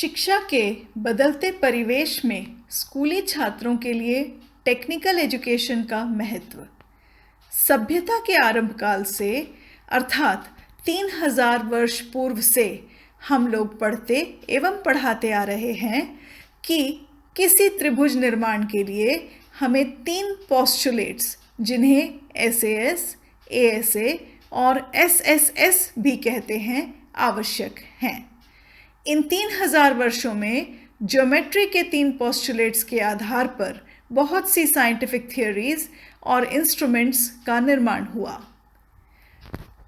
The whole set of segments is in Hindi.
शिक्षा के बदलते परिवेश में स्कूली छात्रों के लिए टेक्निकल एजुकेशन का महत्व। सभ्यता के आरंभ काल से अर्थात 3000 वर्ष पूर्व से हम लोग पढ़ते एवं पढ़ाते आ रहे हैं कि किसी त्रिभुज निर्माण के लिए हमें 3 पोस्टुलेट्स, जिन्हें SAS, ASA और SSS भी कहते हैं, आवश्यक हैं। इन 3000 वर्षों में ज्योमेट्री के 3 पोस्टुलेट्स के आधार पर बहुत सी साइंटिफिक थियोरीज और इंस्ट्रूमेंट्स का निर्माण हुआ।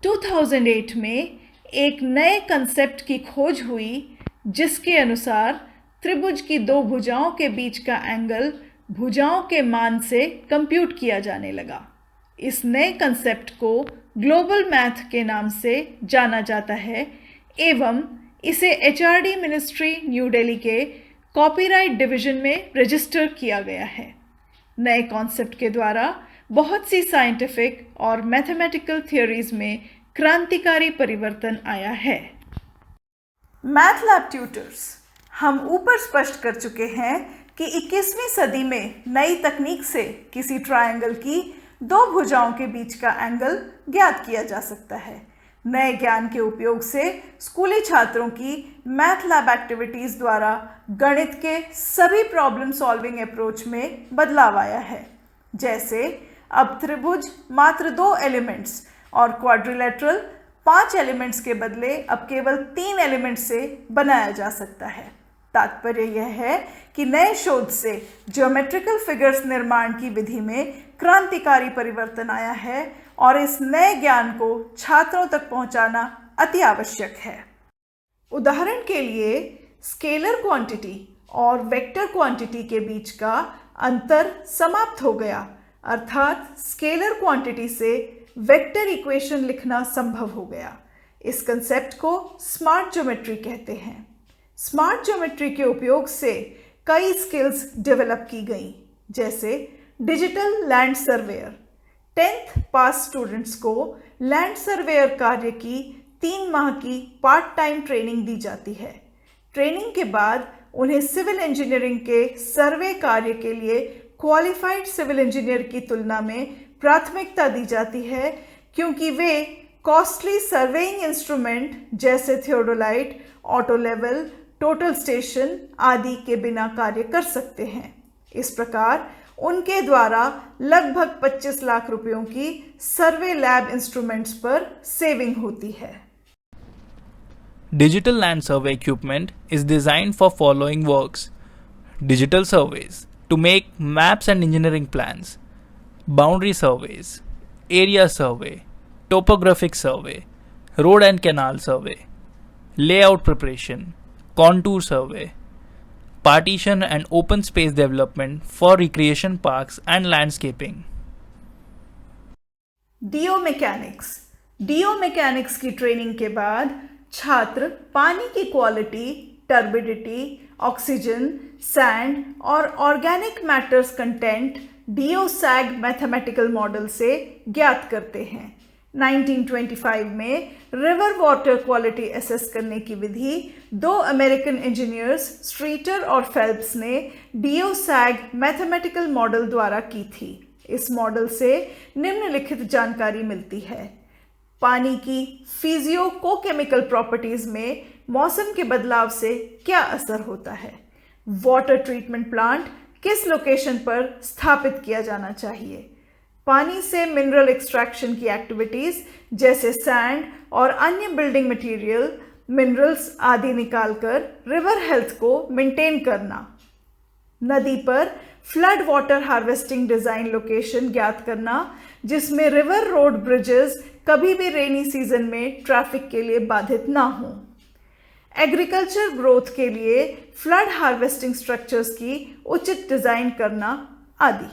2008 में एक नए कंसेप्ट की खोज हुई जिसके अनुसार त्रिभुज की 2 भुजाओं के बीच का एंगल भुजाओं के मान से कंप्यूट किया जाने लगा। इस नए कंसेप्ट को ग्लोबल मैथ के नाम से जाना जाता है एवं इसे HRD मिनिस्ट्री न्यू दिल्ली के कॉपीराइट डिवीजन में रजिस्टर किया गया है। नए कॉन्सेप्ट के द्वारा बहुत सी साइंटिफिक और मैथमेटिकल थियोरीज में क्रांतिकारी परिवर्तन आया है। मैथ लैब ट्यूटर्स, हम ऊपर स्पष्ट कर चुके हैं कि 21वीं सदी में नई तकनीक से किसी ट्रायंगल की 2 भुजाओं के बीच का एंगल ज्ञात किया जा सकता है। नए ज्ञान के उपयोग से स्कूली छात्रों की मैथ लैब एक्टिविटीज़ द्वारा गणित के सभी प्रॉब्लम सॉल्विंग अप्रोच में बदलाव आया है। जैसे अब त्रिभुज मात्र 2 एलिमेंट्स और क्वाड्रिलेटरल 5 एलिमेंट्स के बदले अब केवल 3 एलिमेंट्स से बनाया जा सकता है। तात्पर्य यह है कि नए शोध से ज्योमेट्रिकल फिगर्स निर्माण की विधि में क्रांतिकारी परिवर्तन आया है और इस नए ज्ञान को छात्रों तक पहुंचाना अति आवश्यक है। उदाहरण के लिए स्केलर क्वांटिटी और वेक्टर क्वांटिटी के बीच का अंतर समाप्त हो गया, अर्थात स्केलर क्वांटिटी से वेक्टर इक्वेशन लिखना संभव हो गया। इस कंसेप्ट को स्मार्ट ज्योमेट्री कहते हैं। स्मार्ट ज्योमेट्री के उपयोग से कई स्किल्स डेवलप की गई, जैसे डिजिटल लैंड सर्वेयर। 10th पास स्टूडेंट्स को लैंड सर्वेयर कार्य की 3 माह की पार्ट टाइम ट्रेनिंग दी जाती है। ट्रेनिंग के बाद उन्हें सिविल इंजीनियरिंग के सर्वे कार्य के लिए क्वालिफाइड सिविल इंजीनियर की तुलना में प्राथमिकता दी जाती है, क्योंकि वे कॉस्टली सर्वेइंग इंस्ट्रूमेंट जैसे theodolite, auto level, total station आदि के बिना कार्य कर सकते हैं। इस प्रकार उनके द्वारा लगभग 25 लाख रुपयों की सर्वे लैब इंस्ट्रूमेंट्स पर सेविंग होती है। Digital land survey equipment is designed for following works: digital surveys to make maps and engineering plans, boundary surveys, area survey, topographic survey, road and canal survey, layout preparation, contour survey, partition and open space development for recreation parks and landscaping. DO mechanics की ट्रेनिंग के बाद छात्र पानी की क्वालिटी, टर्बिडिटी, ऑक्सीजन, सैंड और organic matters content DOSAG mathematical model से ज्ञात करते हैं। 1925 में रिवर वाटर क्वालिटी असेस करने की विधि 2 अमेरिकन इंजीनियर्स स्ट्रीटर और फेल्प्स ने DOSAG मैथमेटिकल मॉडल द्वारा की थी। इस मॉडल से निम्नलिखित जानकारी मिलती है: पानी की फिजियो-कोकेमिकल प्रॉपर्टीज में मौसम के बदलाव से क्या असर होता है, वाटर ट्रीटमेंट प्लांट किस लोकेशन पर स्थापित किया जाना चाहिए, पानी से मिनरल एक्सट्रैक्शन की एक्टिविटीज़ जैसे सैंड और अन्य बिल्डिंग मटेरियल, मिनरल्स आदि निकालकर रिवर हेल्थ को मेंटेन करना, नदी पर flood water harvesting design location ज्ञात करना जिसमें रिवर रोड ब्रिजेस कभी भी रेनी सीजन में ट्रैफिक के लिए बाधित ना हों, एग्रीकल्चर ग्रोथ के लिए फ्लड हार्वेस्टिंग स्ट्रक्चर्स की उचित डिज़ाइन करना आदि।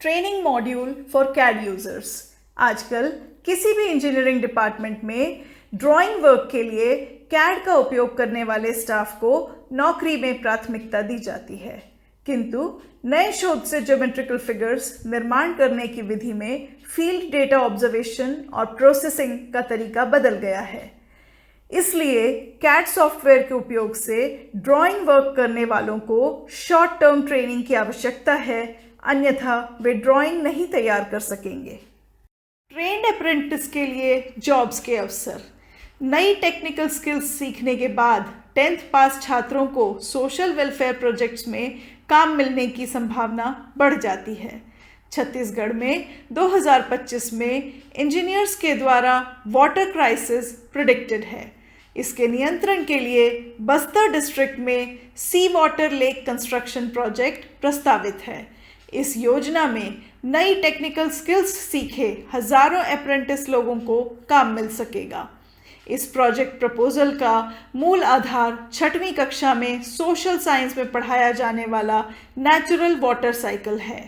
Training module for CAD users. आजकल किसी भी इंजीनियरिंग डिपार्टमेंट में ड्राइंग वर्क के लिए CAD का उपयोग करने वाले स्टाफ को नौकरी में प्राथमिकता दी जाती है, किंतु नए शोध से ज्योमेट्रिकल फिगर्स निर्माण करने की विधि में फील्ड डेटा ऑब्जर्वेशन और प्रोसेसिंग का तरीका बदल गया है। इसलिए कैड सॉफ्टवेयर के उपयोग से ड्राइंग वर्क करने वालों को शॉर्ट टर्म ट्रेनिंग की आवश्यकता है, अन्यथा वे ड्राइंग नहीं तैयार कर सकेंगे। ट्रेन्ड अप्रेंटिस के लिए जॉब्स के अवसर। नई टेक्निकल स्किल्स सीखने के बाद 10th पास छात्रों को सोशल वेलफेयर प्रोजेक्ट्स में काम मिलने की संभावना बढ़ जाती है। छत्तीसगढ़ में 2025 में इंजीनियर्स के द्वारा वाटर क्राइसिस प्रिडिक्टेड है। इसके नियंत्रण के लिए बस्तर डिस्ट्रिक्ट में सी वाटर लेक कंस्ट्रक्शन प्रोजेक्ट प्रस्तावित है। इस योजना में नई टेक्निकल स्किल्स सीखे हजारों अप्रेंटिस लोगों को काम मिल सकेगा। इस प्रोजेक्ट प्रपोजल का मूल आधार 6वीं कक्षा में सोशल साइंस में पढ़ाया जाने वाला नेचुरल वाटर साइकिल है।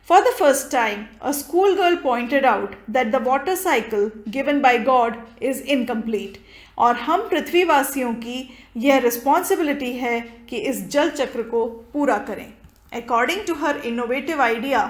For the first time, a schoolgirl pointed out that the water cycle given by God is incomplete, और हम पृथ्वीवासियों की यह रिस्पॉन्सिबिलिटी है कि इस जल चक्र को पूरा करें। According to her innovative idea,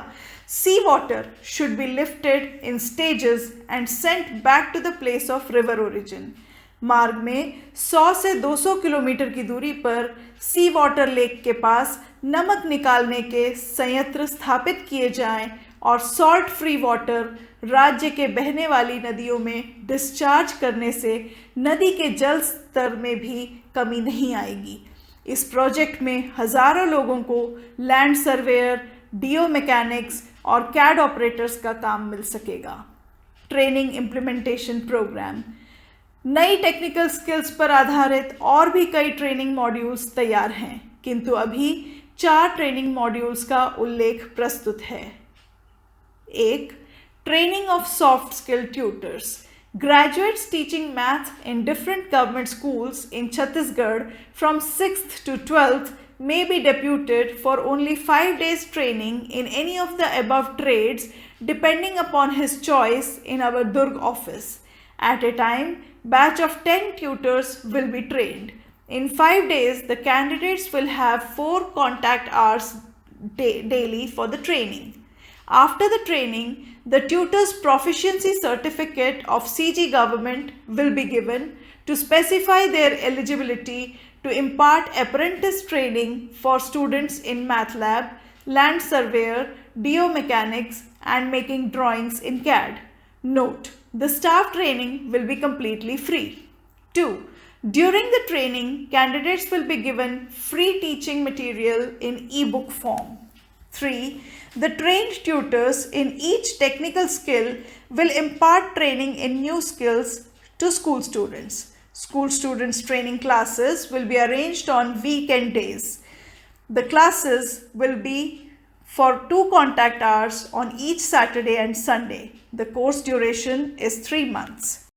seawater should be lifted in stages and sent back to the place of river origin. मार्ग में 100 से 200 किलोमीटर की दूरी पर सी वाटर लेक के पास नमक निकालने के संयंत्र स्थापित किए जाएं और सॉल्ट फ्री वाटर राज्य के बहने वाली नदियों में डिस्चार्ज करने से नदी के जल स्तर में भी कमी नहीं आएगी। इस प्रोजेक्ट में हजारों लोगों को लैंड सर्वेयर, डीओ मैकेनिक्स और कैड ऑपरेटर्स का काम मिल सकेगा। Training implementation programme. नई टेक्निकल स्किल्स पर आधारित और भी कई ट्रेनिंग मॉड्यूल्स तैयार हैं, किंतु अभी 4 ट्रेनिंग मॉड्यूल्स का उल्लेख प्रस्तुत है। 1. Training of soft skill tutors. Graduates teaching math in different government schools in Chhattisgarh from 6th to 12th may be deputed for only 5 days training in any of the above trades depending upon his choice in our Durg office. At a time, batch of 10 tutors will be trained. In 5 days, the candidates will have 4 contact hours daily for the training. After the training, the tutor's proficiency certificate of CG government will be given to specify their eligibility to impart apprentice training for students in MATLAB, land surveyor, DO mechanics and making drawings in CAD. Note, the staff training will be completely free. 2. During the training, candidates will be given free teaching material in ebook form. 3. The trained tutors in each technical skill will impart training in new skills to school students. School students' training classes will be arranged on weekend days. The classes will be for 2 contact hours on each Saturday and Sunday. The course duration is 3 months.